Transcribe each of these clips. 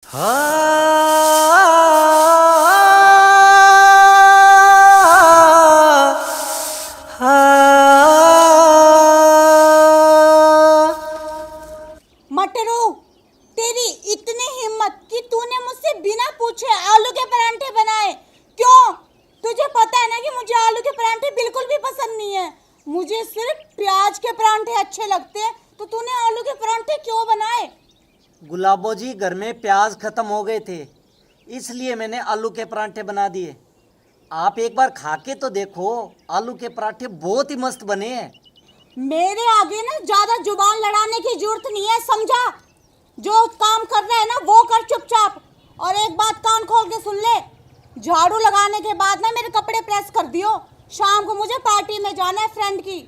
मटरू, तेरी इतनी हिम्मत कि तूने मुझसे बिना पूछे आलू के परांठे बनाए। क्यों? तुझे पता है ना कि मुझे आलू के परांठे बिल्कुल भी पसंद नहीं है। मुझे सिर्फ प्याज के परांठे अच्छे लगते हैं। तो तूने आलू के परांठे क्यों बनाए? गुलाबो जी, घर में प्याज खत्म हो गए थे, इसलिए मैंने आलू के परांठे बना दिए। आप एक बार खा के तो देखो, आलू के पराठे बहुत ही मस्त बने हैं। मेरे आगे ना ज्यादा जुबान लड़ाने की जरूरत नहीं है, समझा? जो काम करना है ना वो कर चुपचाप। और एक बात कान खोल के सुन ले, झाड़ू लगाने के बाद ना मेरे कपड़े प्रेस कर दियो। शाम को मुझे पार्टी में जाना है फ्रेंड की।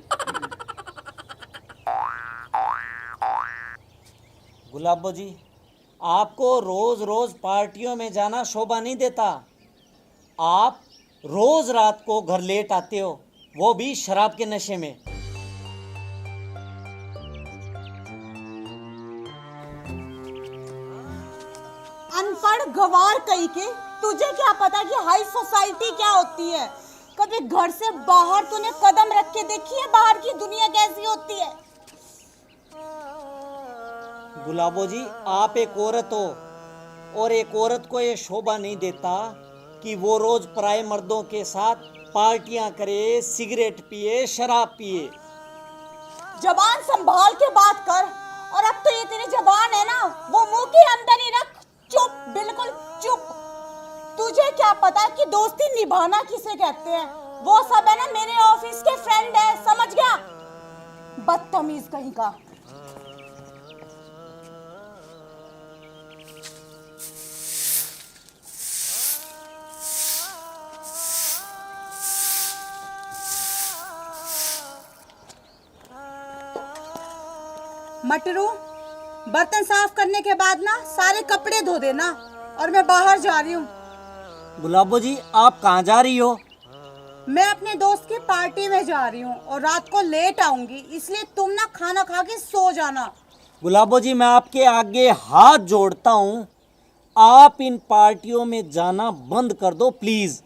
गुलाबो जी, आपको रोज रोज पार्टियों में जाना शोभा नहीं देता। आप रोज रात को घर लेट आते हो, वो भी शराब के नशे में। अनपढ़ गवार कहीं के, तुझे क्या पता कि हाई सोसाइटी क्या होती है? कभी घर से बाहर तूने कदम रख के देखी है बाहर की दुनिया कैसी होती है? गुलाबो जी, आप एक औरत हो और एक औरत को ये शोभा नहीं देता कि वो रोज पराये मर्दों के साथ पार्टियां करे, सिगरेट पिए, शराब पिए। जबान संभाल के बात कर। और अब तो ये तेरी जबान है ना, वो मुंह के अंदर ही रख। चुप, बिल्कुल चुप। तुझे क्या पता कि दोस्ती निभाना किसे कहते हैं? वो सब है ना मेरे ऑफिस के फ्रेंड है, समझ गया? बदतमीज कहीं का। मटरू, बर्तन साफ करने के बाद ना सारे कपड़े धो देना। और मैं बाहर जा रही हूँ। गुलाबो जी, आप कहाँ जा रही हो? मैं अपने दोस्त की पार्टी में जा रही हूँ और रात को लेट आऊंगी, इसलिए तुम ना खाना खा के सो जाना। गुलाबो जी, मैं आपके आगे हाथ जोड़ता हूँ, आप इन पार्टियों में जाना बंद कर दो प्लीज।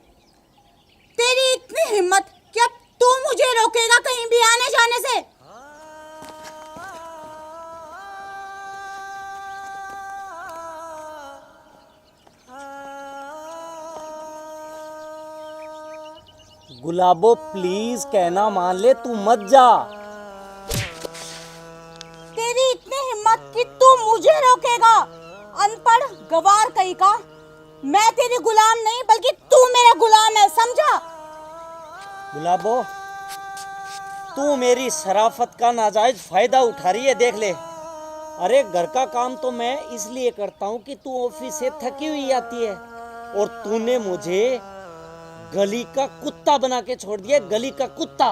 तेरी इतनी हिम्मत, क्या तू मुझे रोकेगा कहीं भी आने जाने से? गुलाबो प्लीज, कहना मान ले, तू मत जा। तेरी इतनी हिम्मत कि तू मुझे रोकेगा? अनपढ़ गवार कहीं का। मैं तेरी गुलाम नहीं बल्कि तू मेरा गुलाम है, समझा? गुलाबो, तू मेरी शराफत का नाजायज फायदा उठा रही है, देख ले। अरे घर का काम तो मैं इसलिए करता हूँ कि तू ऑफिस से थकी हुई आती है, और तूने मुझे गली का कुत्ता बना के छोड़ दिया, गली का कुत्ता।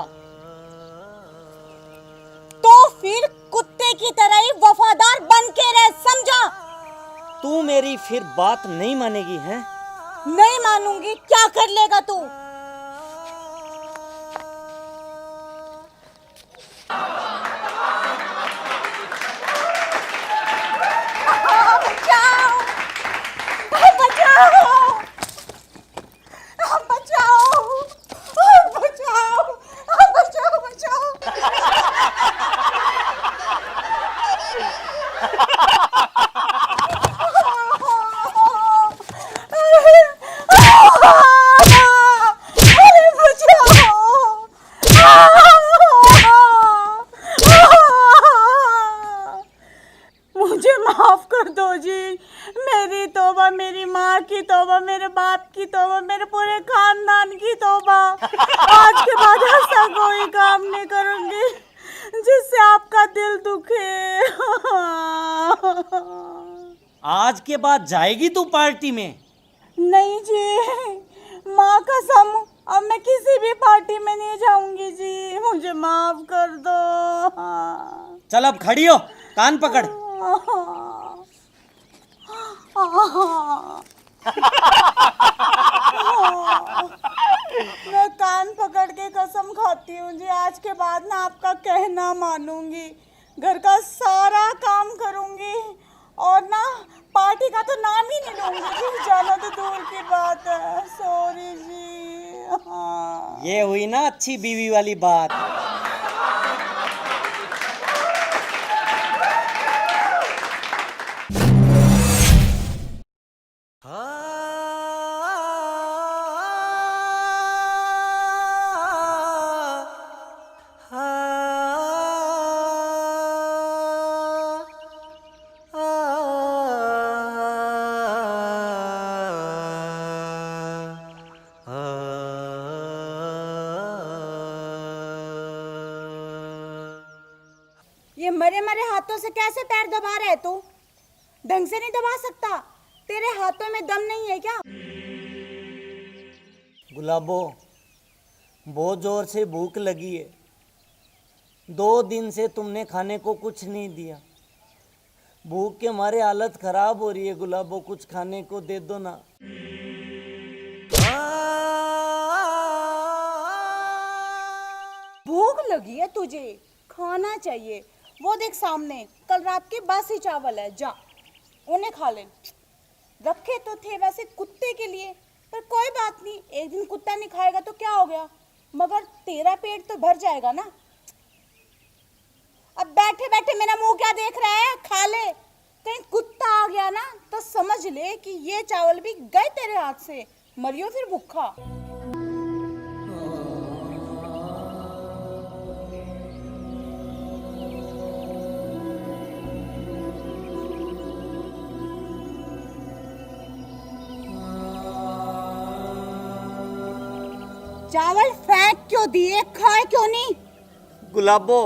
तो फिर कुत्ते की तरह ही वफादार बन के रह, समझा? तू मेरी फिर बात नहीं मानेगी है? नहीं मानूंगी। क्या कर लेगा तू? बचाओ! बचाओ! बचाओ! बचाओ! बचाओ! बचाओ! मुझे माफ कर दो जी। मेरी तौबा, मेरी माँ की तौबा, मेरे बाप की तौबा, मेरे पूरे खानदान की तौबा। आज के बाद ऐसा कोई काम नहीं करूंगी जिससे आपका दिल दुखे। आज के बाद जाएगी तू पार्टी में? नहीं जी, माँ कसम, अब मैं किसी भी पार्टी में नहीं जाऊंगी जी। मुझे माफ कर दो। चल अब खड़ी हो, कान पकड़। मैं कान पकड़ के कसम खाती हूँ जी, आज के बाद ना आपका कहना मानूंगी, घर का सारा काम करूंगी और ना पार्टी का तो नाम ही नहीं लूंगी जी, जाना तो दूर की बात है। सॉरी जी। हाँ। ये हुई ना अच्छी बीवी वाली बात। ये मरे मरे हाथों से कैसे पैर दबा रहा है तू? ढंग से नहीं दबा सकता? तेरे हाथों में दम नहीं है क्या? गुलाबो, बहुत जोर से भूख लगी है। 2 दिन से तुमने खाने को कुछ नहीं दिया। भूख के मारे हालत खराब हो रही है। गुलाबो, कुछ खाने को दे दो ना। भूख लगी है तुझे, खाना चाहिए। वो देख सामने, कल रात के बासी चावल है, जा उन्हें खा ले। रखे तो थे वैसे कुत्ते के लिए, पर कोई बात नहीं, एक दिन कुत्ता नहीं खाएगा तो क्या हो गया, मगर तेरा पेट तो भर जाएगा ना। अब बैठे बैठे मेरा मुंह क्या देख रहा है, खा ले। कहीं कुत्ता आ गया ना तो समझ ले कि ये चावल भी गए तेरे हाथ से, मरियो फिर भूखा। चावल फेंक क्यों दिए, खाए क्यों नहीं? गुलाबो,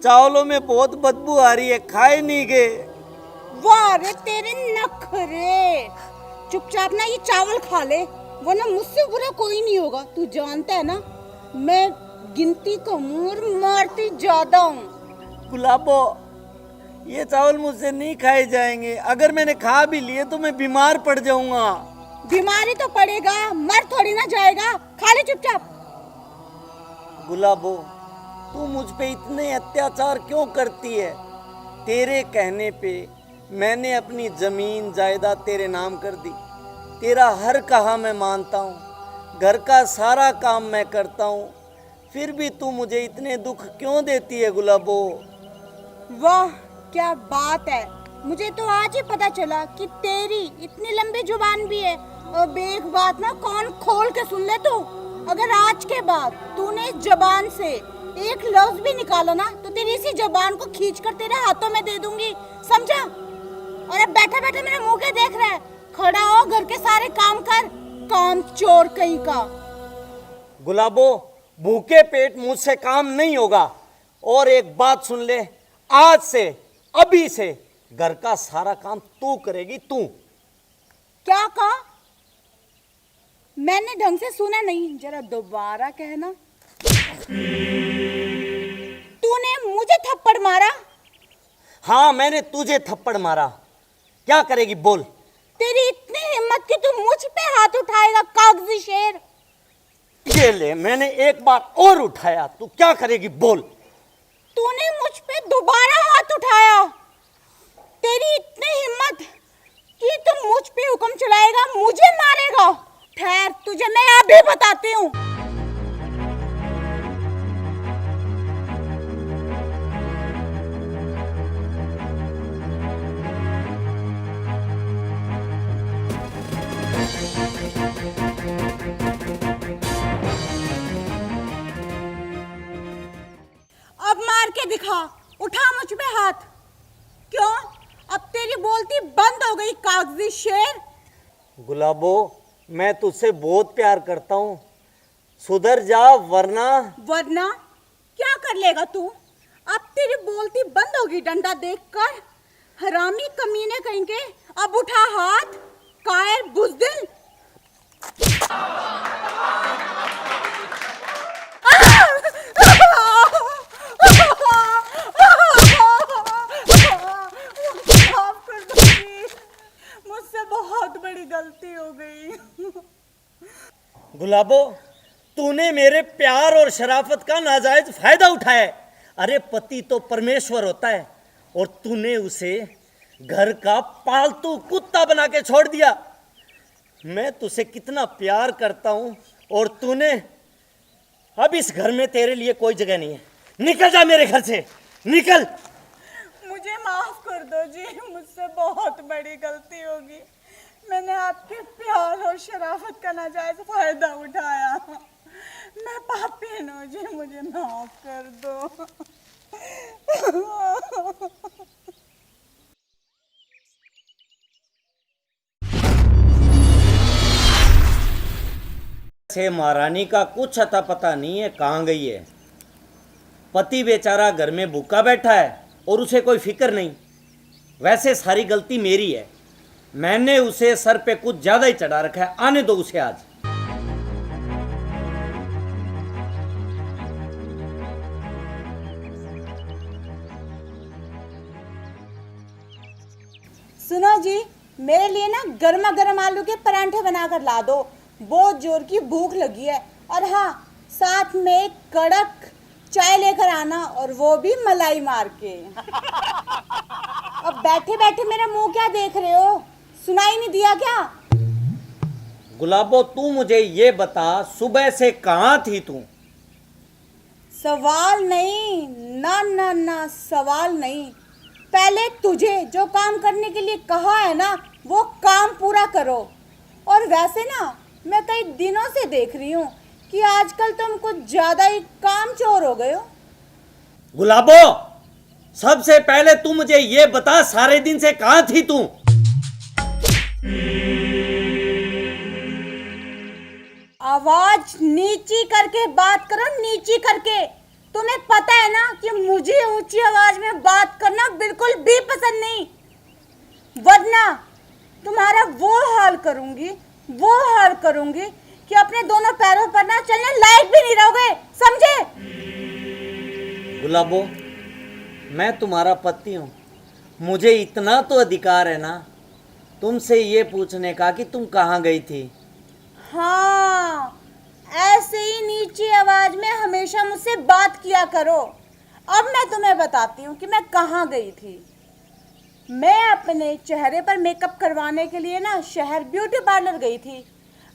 चावलों में बहुत बदबू आ रही है, खाए नहीं गए। वाह रे तेरे नखरे। चुपचाप ना ये चावल खा ले, वरना मुझसे बुरा कोई नहीं होगा। तू जानता है ना, मैं गिनती कम और मारती ज्यादा हूँ। गुलाबो, ये चावल मुझसे नहीं खाए जाएंगे। अगर मैंने खा भी लिए तो मैं बीमार पड़ जाऊंगा। बीमारी तो पड़ेगा, मर थोड़ी ना जाएगा। खा ले चुपचाप। गुलाबो, तू मुझ पे इतने अत्याचार क्यों करती है? तेरे कहने पे मैंने अपनी जमीन जायदाद तेरे नाम कर दी। तेरा हर कहा मैं मानता हूँ, घर का सारा काम मैं करता हूँ, फिर भी तू मुझे इतने दुख क्यों देती है गुलाबो? वाह क्या बात है, मुझे तो आज ही पता चला कि तेरी इतनी लंबी जुबान भी है। और एक बात ना कान खोल के सुन ले तू, अगर आज के बाद तूने इस जबान से एक लफ्ज भी निकाला ना तो तेरी इसी जबान को खींचकर तेरे हाथों में दे दूंगी, समझा? और अब बैठा बैठा मेरे मुंह के देख रहा है, खड़ा हो, घर के सारे काम कर, काम चोर कहीं का। गुलाबो, भूखे पेट मुझसे काम नहीं होगा। और एक बात सुन ले, आज से, अभी से घर का सारा काम तू करेगी, तू। क्या कहा? मैंने ढंग से सुना नहीं, जरा दोबारा कहना। तूने मुझे थप्पड़ मारा? हाँ, मैंने तुझे थप्पड़ मारा। क्या करेगी बोल? तेरी इतनी हिम्मत कि तू मुझ पे हाथ उठाएगा, कागजी शेर? ये ले, मैंने एक बार और उठाया, तू क्या करेगी बोल? तूने मुझ पे दोबारा हाथ उठाया। तेरी इतनी हिम्मत कि तू मुझ पे हुक्म चलाएगा, मुझे मारेगा? ठहर, तुझे मैं अभी बताती हूँ। अब मार के दिखा, उठा मुझ पे हाथ। क्यों? अब तेरी बोलती बंद हो गई, कागजी शेर? गुलाबो, मैं तुझसे बहुत प्यार करता हूँ, सुधर जा वरना। वरना क्या कर लेगा तू? अब तेरी बोलती बंद होगी डंडा देखकर। हरामी कमीने कहेंगे, अब उठा हाथ, कायर बुज़दिल। माफ कर दो प्लीज, मुझसे बहुत बड़ी गलती हो गई। गुलाबो, तूने मेरे प्यार और शराफत का नाजायज फायदा उठाया है। अरे पति तो परमेश्वर होता है और तूने उसे घर का पालतू कुत्ता बना के छोड़ दिया। मैं तुझसे कितना प्यार करता हूं और तूने, अब इस घर में तेरे लिए कोई जगह नहीं है। निकल जा मेरे घर से, निकल। मुझे माफ कर दो जी, मुझसे बहुत बड़ी गलती होगी। मैंने आपके प्यार और शराफत का नाजायज फायदा उठाया। मैं पापी हूँ जी, मुझे माफ कर दो। से महारानी का कुछ अता पता नहीं है कहाँ गई है। पति बेचारा घर में भूखा बैठा है और उसे कोई फिक्र नहीं। वैसे सारी गलती मेरी है, मैंने उसे सर पे कुछ ज्यादा ही चढ़ा रखा है। आने दो उसे आज। सुनो जी, मेरे लिए ना गर्मा गर्म आलू के परांठे बनाकर ला दो, बहुत जोर की भूख लगी है। और हाँ, साथ में एक कड़क चाय लेकर आना, और वो भी मलाई मार के। अब बैठे बैठे मेरा मुंह क्या देख रहे हो, सुनाई नहीं दिया क्या? गुलाबो, तू मुझे ये बता, सुबह से कहाँ थी तू? सवाल नहीं, ना ना ना, सवाल नहीं। पहले तुझे जो काम करने के लिए कहा है ना, वो काम पूरा करो। और वैसे ना, मैं कई दिनों से देख रही हूँ कि आजकल तुम कुछ ज्यादा ही काम चोर हो गए हो। गुलाबो, सबसे पहले तू मुझे ये बता, सारे दिन से कहाँ थी तू? आवाज नीची करके बात करो, नीची करके। तुम्हें पता है ना कि मुझे ऊंची आवाज में बात करना बिल्कुल भी पसंद नहीं, वरना तुम्हारा वो हाल करूंगी कि अपने दोनों पैरों पर ना चलने लायक भी नहीं रहोगे, समझे? गुलाबो, मैं तुम्हारा पति हूं, मुझे इतना तो अधिकार है ना तुमसे ये पूछने का कि तुम कहाँ गई थी। हाँ, ऐसे ही नीची आवाज में हमेशा मुझसे बात किया करो। अब मैं तुम्हें बताती हूँ कि मैं कहाँ गई थी। मैं अपने चेहरे पर मेकअप करवाने के लिए ना शहर ब्यूटी पार्लर गई थी।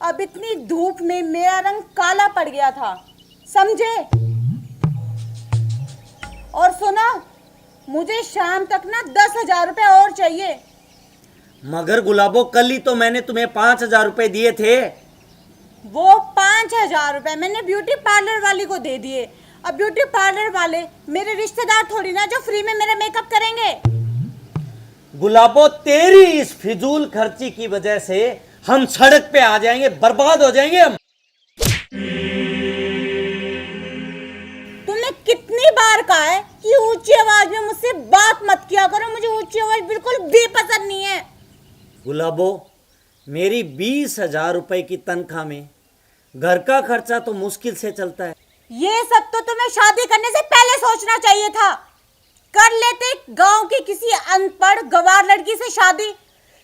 अब इतनी धूप में मेरा रंग काला पड़ गया था, समझे? और सुनो, मुझे शाम तक ना 10,000 रुपए और चाहिए। मगर गुलाबो, कल ही तो मैंने तुम्हें 5,000 रुपए दिए थे। वो 5,000 रुपए मैंने ब्यूटी पार्लर वाली को दे दिए। अब ब्यूटी पार्लर वाले मेरे रिश्तेदार थोड़ी ना जो फ्री में मेरा मेकअप करेंगे। गुलाबो, तेरी इस फिजूल खर्ची की वजह से हम सड़क पे आ जाएंगे, बर्बाद हो जाएंगे हम। तुमने कितनी बार कहा है कि ऊंची आवाज में मुझसे बात मत किया करो, मुझे ऊंची आवाज बिल्कुल भी पसंद नहीं है। गुलाबो, मेरी 20,000 रुपए की तनख्वाह में घर का खर्चा तो मुश्किल से चलता है। ये सब तो तुम्हें शादी करने से पहले सोचना चाहिए था। कर लेते गांव की किसी अनपढ़ गवार लड़की से शादी।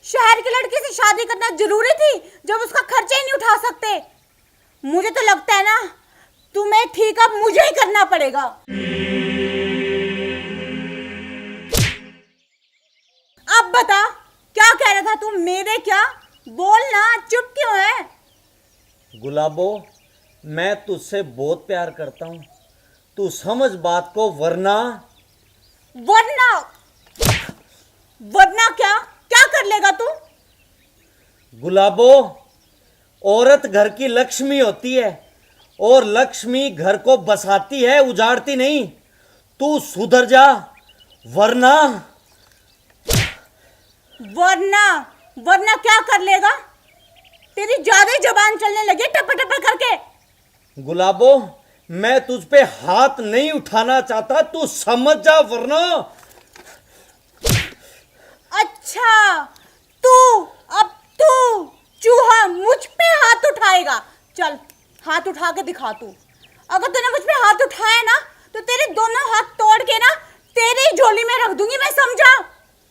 शहर की लड़की से शादी करना जरूरी थी जब उसका खर्चा ही नहीं उठा सकते। मुझे तो लगता है ना, तुम्हें ठीक अब मुझे ही करना पड़ेगा। अब बता, क्या कह रहा था तू? मेरे क्या? बोल ना, चुप क्यों है? गुलाबो, मैं तुझसे बहुत प्यार करता हूं, तू समझ बात को, वरना वरना क्या क्या कर लेगा तू? गुलाबो, औरत घर की लक्ष्मी होती है और लक्ष्मी घर को बसाती है, उजाड़ती नहीं। तू सुधर जा, वरना वरना क्या कर लेगा? तेरी ज्यादा ही जबान चलने लगी टपर टपर करके। गुलाबो, मैं तुझ पे हाथ नहीं उठाना चाहता, तू समझ जा, वरना। अच्छा, अब तू चूहा मुझ पे हाथ उठाएगा? चल, हाथ उठा के दिखा तू। अगर तूने मुझ पे हाथ उठाया ना, तो तेरे दोनों हाथ तोड़ के ना तेरी झोली में रख दूंगी, मैं, समझा?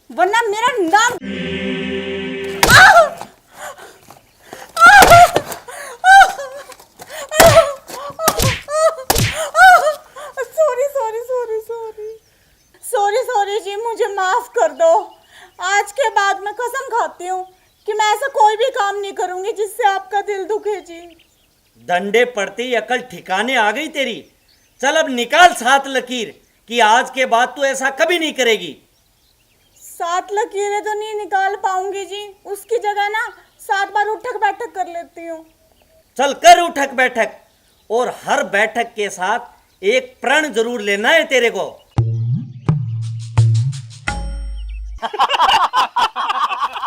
वरना मेरा नाम सॉरी जी, मुझे माफ कर दो। आज कोई भी काम नहीं करूंगी जिससे आपका दिल दुखे जी। डंडे पड़ते ही अकल ठिकाने आ गई तेरी। चल अब निकाल 7 लकीर कि आज के बाद तू ऐसा कभी नहीं करेगी। 7 लकीरें तो नहीं निकाल पाऊंगी जी, उसकी जगह ना 7 बार उठक बैठक कर लेती हूँ। चल कर उठक बैठक, और हर बैठक के साथ एक प्रण जरूर लेना है तेरे को।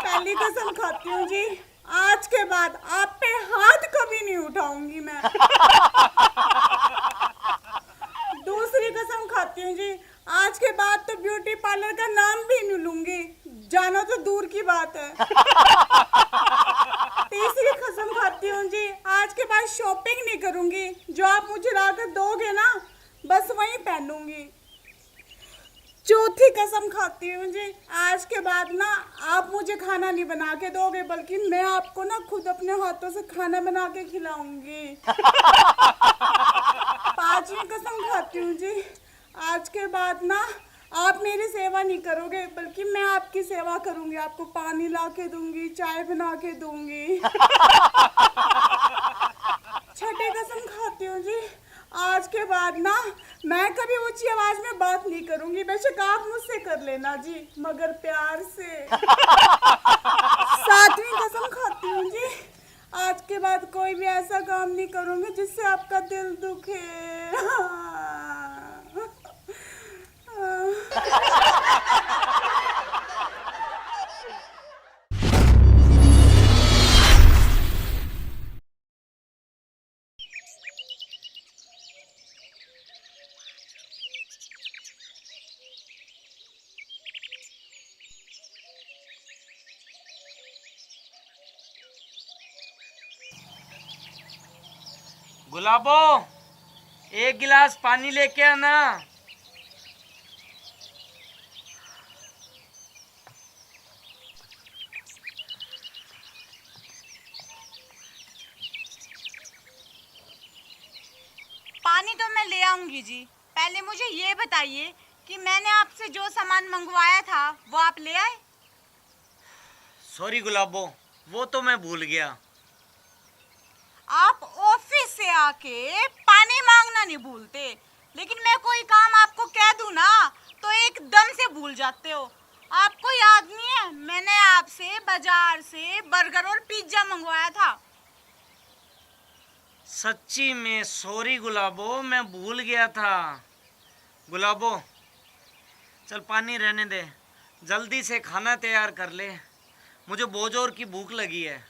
पहली कसम खाती हूँ जी, आज के बाद आप पे हाथ कभी नहीं उठाऊंगी मैं। दूसरी कसम खाती हूँ जी, आज के बाद तो ब्यूटी पार्लर का नाम भी नहीं लूंगी, जाना तो दूर की बात है। तीसरी कसम खाती हूँ जी, आज के बाद शॉपिंग नहीं करूंगी, जो आप मुझे लाकर दोगे ना बस वही पहनूंगी। चौथी कसम खाती हूँ जी, आज के बाद ना आप मुझे खाना नहीं बना के दोगे, बल्कि मैं आपको ना खुद अपने हाथों से खाना बना के खिलाऊंगी। पांचवी कसम खाती हूँ जी, आज के बाद ना आप मेरी सेवा नहीं करोगे, बल्कि मैं आपकी सेवा करूंगी, आपको पानी ला के दूंगी, चाय बना के दूंगी। छठी कसम खाती हूँ जी, आज के बाद ना मैं कभी ऊंची आवाज में बात नहीं करूंगी, बेशक आप मुझसे कर लेना जी, मगर प्यार से। सातवीं कसम खाती हूँ जी, आज के बाद कोई भी ऐसा काम नहीं करूंगी जिससे आपका दिल दुखे। गुलाबो, एक गिलास पानी लेके आना। पानी तो मैं ले आऊंगी जी, पहले मुझे ये बताइए कि मैंने आपसे जो सामान मंगवाया था वो आप ले आए? सॉरी गुलाबो, वो तो मैं भूल गया। आप ऑफिस से आके पानी मांगना नहीं भूलते, लेकिन मैं कोई काम आपको कह दूं ना तो एकदम से भूल जाते हो। आपको याद नहीं है मैंने आपसे बाजार से बर्गर और पिज्जा मंगवाया था? सच्ची में सॉरी गुलाबो, मैं भूल गया था। गुलाबो चल पानी रहने दे, जल्दी से खाना तैयार कर ले, मुझे बहुत जोर की भूख लगी है।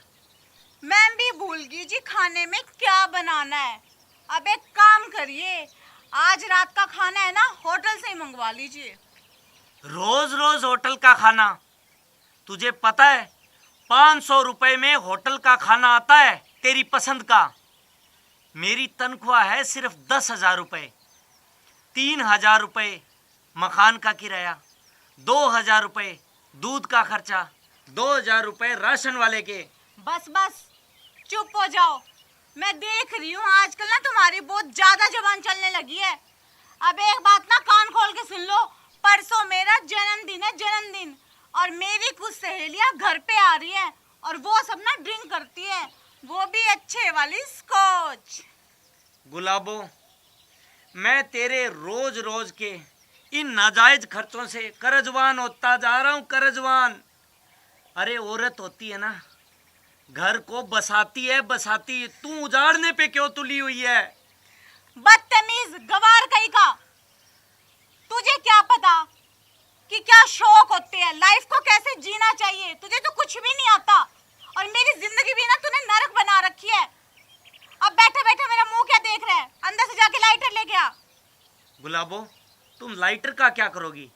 मैं भी भूल गई जी खाने में क्या बनाना है। अब एक काम करिए, आज रात का खाना है ना होटल से ही मंगवा लीजिए। रोज रोज होटल का खाना? तुझे पता है 500 रुपए में होटल का खाना आता है तेरी पसंद का। मेरी तनख्वाह है सिर्फ 10,000 रुपए। 3,000 रुपए मकान का किराया, 2,000 रुपए दूध का खर्चा, 2,000 रुपए राशन वाले के। बस बस चुप हो जाओ, मैं देख रही हूँ आजकल ना तुम्हारी बहुत ज्यादा जुबान चलने लगी है। अब एक बात ना कान खोल के सुन लो, परसों मेरा जन्मदिन है, जन्मदिन, और मेरी कुछ सहेलियां घर पे आ रही हैं और वो सब ना ड्रिंक करती है, वो भी अच्छे वाली स्कॉच। गुलाबो, मैं तेरे रोज रोज के इन नाजायज खर्चों से कर्जवान होता जा रहा हूँ, कर्जवान। अरे औरत होती है ना, घर को बसाती है बसाती, तू उजाड़ने पे क्यों तुली हुई है? बदतमीज गवार कहीं का, तुझे क्या पता कि क्या शौक होते हैं, लाइफ को कैसे जीना चाहिए? तुझे तो कुछ भी नहीं आता और मेरी जिंदगी भी ना तूने नरक बना रखी है। अब बैठे बैठे मेरा मुंह क्या देख रहा है? अंदर से जाके लाइटर लेके आ। गुलाबो, तुम लाइटर का क्या करोगी?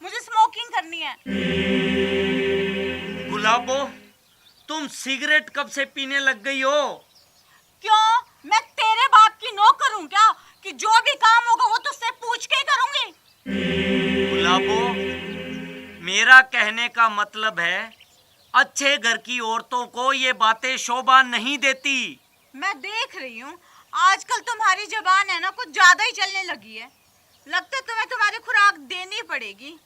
मुझे स्मोकिंग करनी है। गुलाबो, तुम सिगरेट कब से पीने लग गई हो? क्यों, मैं तेरे बाप की नौकर हूँ क्या कि जो भी काम होगा वो तुझसे पूछ के ही करूंगी? गुलाबो, मेरा कहने का मतलब है अच्छे घर की औरतों को ये बातें शोभा नहीं देती। मैं देख रही हूँ आजकल तुम्हारी जुबान है ना कुछ ज्यादा ही चलने लगी है। लगता है तुम्हें तुम्हारी खुराक देनी पड़ेगी।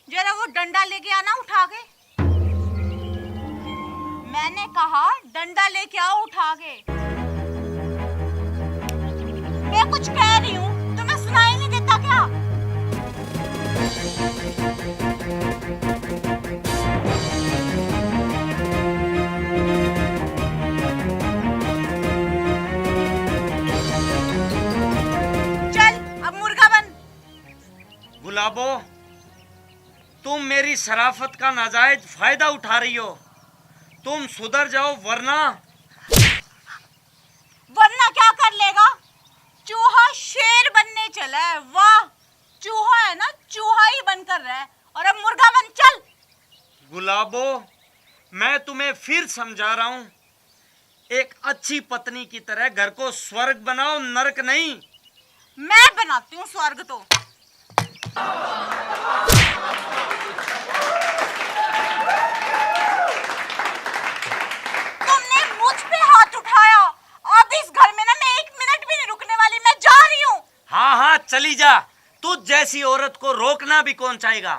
जरा वो डंडा लेके आना उठा के। मैंने कहा डंडा लेके आओ उठा के। मैं कुछ कह रही हूँ, तुम्हें सुनाई नहीं देता क्या? चल अब मुर्गा बन। गुलाबो, तुम मेरी शराफत का नाजायज फायदा उठा रही हो। तुम सुधर जाओ वरना क्या कर लेगा? चूहा शेर बनने चला है। वाह, चूहा है ना, चूहा ही बनकर रहा है। और अब मुर्गा बन। चल। गुलाबो, मैं तुम्हें फिर समझा रहा हूं, एक अच्छी पत्नी की तरह घर को स्वर्ग बनाओ, नरक नहीं। मैं बनाती हूँ स्वर्ग तो। तुमने मुझ पे हाथ उठाया। अब इस घर में ना मैं 1 मिनट भी नहीं रुकने वाली। मैं जा रही हूँ। हाँ हाँ चली जा। तुझ जैसी औरत को रोकना भी कौन चाहेगा।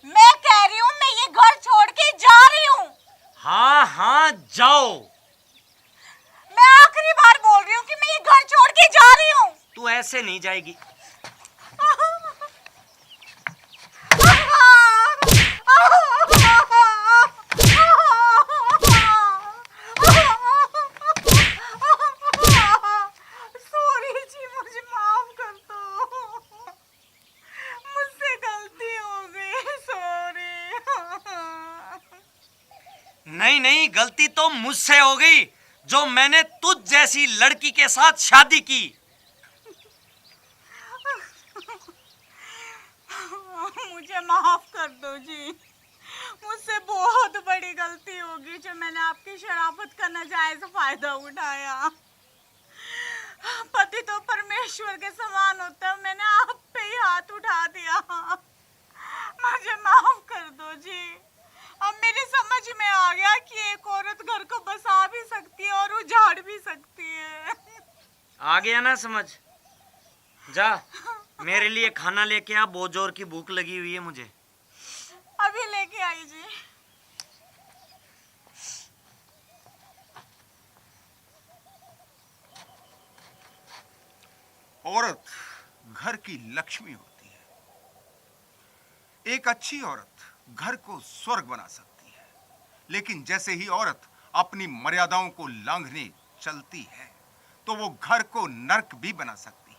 मैं कह रही हूँ मैं ये घर छोड़ के जा रही हूँ। हाँ हाँ जाओ। मैं आखिरी बार बोल रही हूँ कि मैं ये घर छोड़ के जा रही हूँ। तू ऐसे नहीं जाएगी। नहीं नहीं, गलती तो मुझसे हो गई जो मैंने तुझ जैसी लड़की के साथ शादी की। मुझे माफ कर दो जी। मुझसे बहुत बड़ी गलती होगी जो मैंने आपकी शराफत का नाजायज फायदा उठाया। पति तो परमेश्वर के समान होता है, मैंने आप पे ही हाथ उठा दिया। मुझे माफ कर दो जी। अब मेरी समझ में आ गया कि एक औरत घर को बसा भी सकती है और उजाड़ भी सकती है। आ गया ना समझ? जा मेरे लिए खाना लेके आ, बहुत जोर की भूख लगी हुई है मुझे। अभी लेके आई जी। औरत घर की लक्ष्मी होती है। एक अच्छी औरत घर को स्वर्ग बना सकती है, लेकिन जैसे ही औरत अपनी मर्यादाओं को लांघने चलती है तो वो घर को नर्क भी बना सकती है।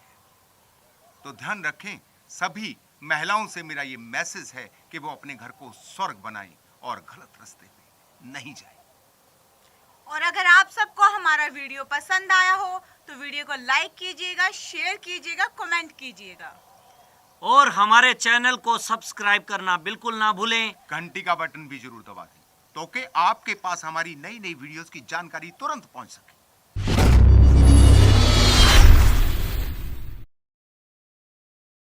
तो ध्यान रखें, सभी महिलाओं से मेरा ये मैसेज है कि वो अपने घर को स्वर्ग बनाएं और गलत रास्ते पे नहीं जाएं। और अगर आप सबको हमारा वीडियो पसंद आया हो तो वीडियो को लाइक कीजिएगा, शेयर कीजिएगा, कमेंट कीजिएगा और हमारे चैनल को सब्सक्राइब करना बिल्कुल ना भूलें। घंटी का बटन भी जरूर दबा दें तो कि आपके पास हमारी नई नई वीडियोस की जानकारी तुरंत पहुंच सके।